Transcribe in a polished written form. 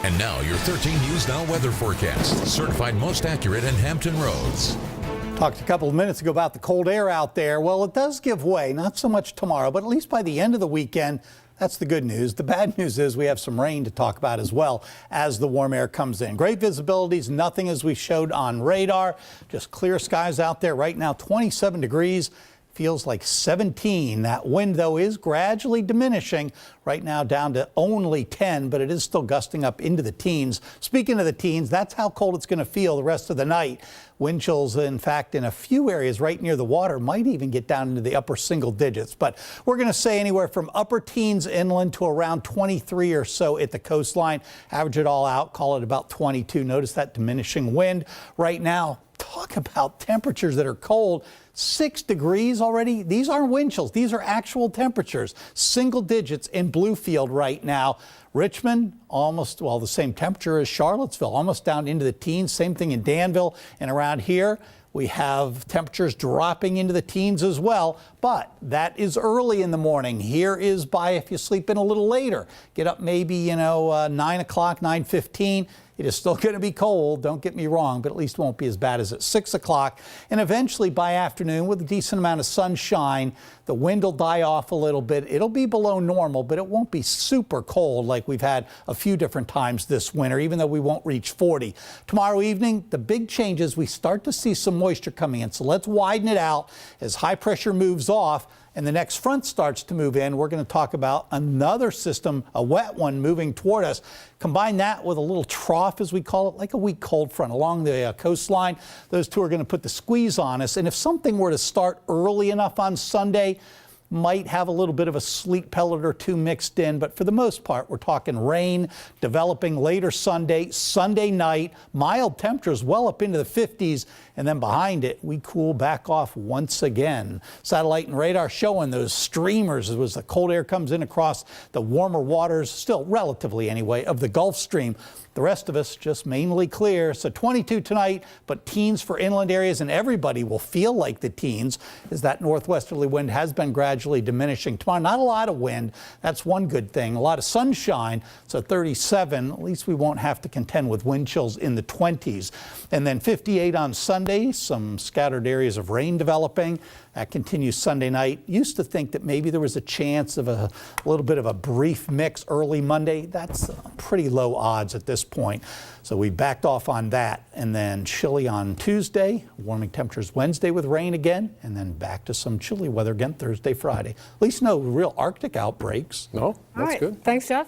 And now your 13 News Now weather forecast, certified most accurate in Hampton Roads. Talked a couple of minutes ago about the cold air out there. Well, it does give way, not so much tomorrow, but at least by the end of the weekend, that's the good news. The bad news is we have some rain to talk about as well as the warm air comes in. Great visibilities, nothing as we showed on radar, just clear skies out there right now, 27 degrees. Feels like 17. That wind, though, is gradually diminishing. Right now down to only 10, but it is still gusting up into the teens. Speaking of the teens, that's how cold it's going to feel the rest of the night. Wind chills, in fact, in a few areas right near the water might even get down into the upper single digits. But we're going to say anywhere from upper teens inland to around 23 or so at the coastline. Average it all out, call it about 22. Notice that diminishing wind right now. Talk about temperatures that are cold. 6 degrees already. These aren't wind chills. These are actual temperatures. Single digits in Bluefield right now. Richmond, almost, well, the same temperature as Charlottesville, almost down into the teens. Same thing in Danville. And around here, we have temperatures dropping into the teens as well. But that is early in the morning. Here is by if you sleep in a little later. Get up maybe, 9 o'clock, 9:15. It is still going to be cold, don't get me wrong, but at least won't be as bad as at 6 o'clock. And eventually by afternoon, with a decent amount of sunshine, the wind will die off a little bit. It'll be below normal, but it won't be super cold like we've had a few different times this winter, even though we won't reach 40. Tomorrow evening, the big change is we start to see some moisture coming in. So let's widen it out as high pressure moves off and the next front starts to move in. We're going to talk about another system, a wet one, moving toward us. Combine that with a little trough, as we call it, like a weak cold front along the coastline. Those two are going to put the squeeze on us. And if something were to start early enough on Sunday, might have a little bit of a sleet pellet or two mixed in, but for the most part, we're talking rain developing later Sunday night, mild temperatures well up into the 50s, and then behind it, we cool back off once again. Satellite and radar showing those streamers as the cold air comes in across the warmer waters, still relatively anyway, of the Gulf Stream. The rest of us just mainly clear. So 22 tonight, but teens for inland areas, and everybody will feel like the teens as that northwesterly wind has been gradually diminishing. Tomorrow, not a lot of wind. That's one good thing. A lot of sunshine, so 37. At least we won't have to contend with wind chills in the 20s. And then 58 on Sunday, some scattered areas of rain developing. That continues Sunday night. Used to think that maybe there was a chance of a little bit of a brief mix early Monday. That's pretty low odds at this point. So we backed off on that. And then chilly on Tuesday, warming temperatures Wednesday with rain again, and then back to some chilly weather again Thursday, Friday. At least no real Arctic outbreaks. No, that's good. Thanks, Jeff.